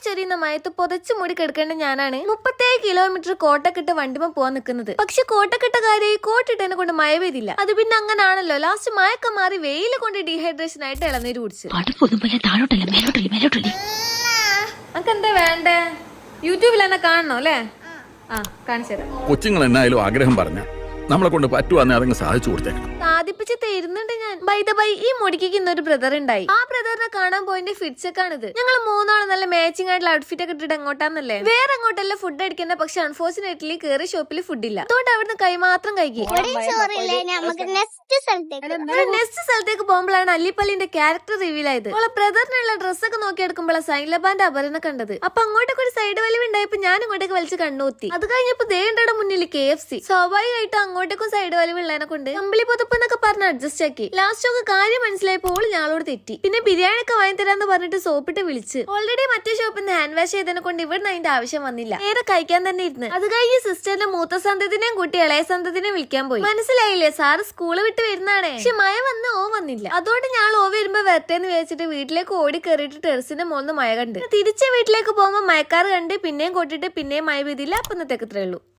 പൊട്ടിച്ചെറിയുന്ന മയത്ത് പൊതച്ചു മൂടി കിടക്കേണ്ട ഞാനാണ് 37 കിലോമീറ്റർ കോട്ടക്കെട്ട് വണ്ടിമ പോവാൻ നിൽക്കുന്നത്. പക്ഷെ കോട്ടക്കെട്ട കാര്യം കോട്ടിട്ടെന്നെ കൊണ്ട് മഴ പെയ്തില്ല. അത് പിന്നെ അങ്ങനാണല്ലോ. ലാസ്റ്റ് മഴക്ക മാറി വെയില് കൊണ്ട് ഡീഹൈഡ്രേഷൻ ആയിട്ട് ഇളനീര് കുടിച്ചു. നമുക്ക് എന്താ വേണ്ടേ? യൂട്യൂബിൽ എന്നെ കാണണോ അല്ലേ? കാണിച്ചു തരാം. കൊച്ചുങ്ങൾ എന്നായാലും ആഗ്രഹം പറഞ്ഞ നമ്മളെ കൊണ്ട് പറ്റുവാന്നെ അതങ്ങ് സാധിച്ചു കൊടുത്തേക്കണം. സാധിപ്പിച്ച് തരുന്നുണ്ട് ഞാൻ. ബൈ ഈ മുടിക്ക് ഇന്നൊരു ബ്രദർ ഉണ്ടായി. ആ ബ്രദറിനെ കാണാൻ പോയിന്റെ ഫിറ്റ് ചെക്ക് ആണിത്. ഞങ്ങൾ മൂന്നാളും നല്ല മാച്ചിങ് ആയിട്ടുള്ള ഔട്ട്ഫിറ്റ് ഒക്കെ ഇട്ടിട്ട് എങ്ങോട്ടാന്നല്ലേ? വേറെ എങ്ങോട്ടല്ല ഫുഡ് അടിക്കുന്ന. പക്ഷെ അൺഫോർച്ചുനേറ്റ്ലി കയറി ഷോപ്പിൽ ഫുഡില്ല. അതുകൊണ്ട് അവിടുന്ന് കൈ മാത്രം കഴിക്കും. നെക്സ്റ്റ് സ്ഥലത്തേക്ക് പോകുമ്പോഴാണ് അല്ലിപ്പല്ലിന്റെ ക്യാരക്ടർ റിവീൽ ആയത്. അവളെ ബ്രദറിനുള്ള ഡ്രസ്സൊക്കെ നോക്കിയെടുക്കുമ്പോഴാണ് സൈൻലബാന്റെ അപരനെ കണ്ടത്. അപ്പൊ അങ്ങോട്ടൊക്കെ ഒരു സൈഡ് വലിവ് ഉണ്ടായപ്പോ ഞാൻ ഇങ്ങോട്ടേക്ക് വലിച്ച് കണ്ണൂത്തി. അത് കഴിഞ്ഞപ്പോ ദേണ്ടയുടെ മുന്നിൽ KFC. സ്വാഭാവികമായിട്ടും അങ്ങോട്ടേക്കും സൈഡ് വലിവ് ഉള്ളതിനെ കൊണ്ട് കമ്പിളി പൊതുപ്പ് എന്നൊക്കെ പറഞ്ഞ് അഡ്ജസ്റ്റ് ആക്കി. ലാസ്റ്റ് ഒക്കെ കാര്യം മനസ്സിലായപ്പോൾ ഞങ്ങളോട് തെറ്റി. പിന്നെ ബിരിയാണി ഒക്കെ വാങ്ങി തരാന്ന് പറഞ്ഞിട്ട് സോപ്പിട്ട് വിളിച്ച്. ഓൾറെഡി മറ്റേ ഷോപ്പിൽ നിന്ന് ഹാൻഡ് വാഷ് ചെയ്തതിനെ കൊണ്ട് ഇവിടുന്ന് അതിന്റെ ആവശ്യം വന്നില്ല. നേരെ കഴിക്കാൻ തന്നെ ഇരുന്ന്. അത് കഴിഞ്ഞ് സിസ്റ്ററിന്റെ മൂത്ത സന്തതിനെയും കൂട്ടി ഇളയ സന്തതിനെ വിളിക്കാൻ പോയി. മനസ്സിലായില്ലേ, സാറ് സ്കൂള് വിട്ട് വരുന്നതാണേ. പക്ഷെ മഴ വന്ന് വന്നില്ല. അതുകൊണ്ട് ഞാൻ വരുമ്പോ വരട്ടേന്ന് വിചാരിച്ചിട്ട് വീട്ടിലേക്ക് ഓടി കയറിയിട്ട് ടെറസിന്റെ മുകളിൽ മഴ കണ്ട് തിരിച്ച് വീട്ടിലേക്ക് പോകുമ്പോ മഴക്കാർ കണ്ട് പിന്നെയും കൊട്ടിട്ട് പിന്നെയും മഴ പെയ്തില്ല. അപ്പം ഇന്നത്തേക്ക് ഇത്രേ ഉള്ളൂ.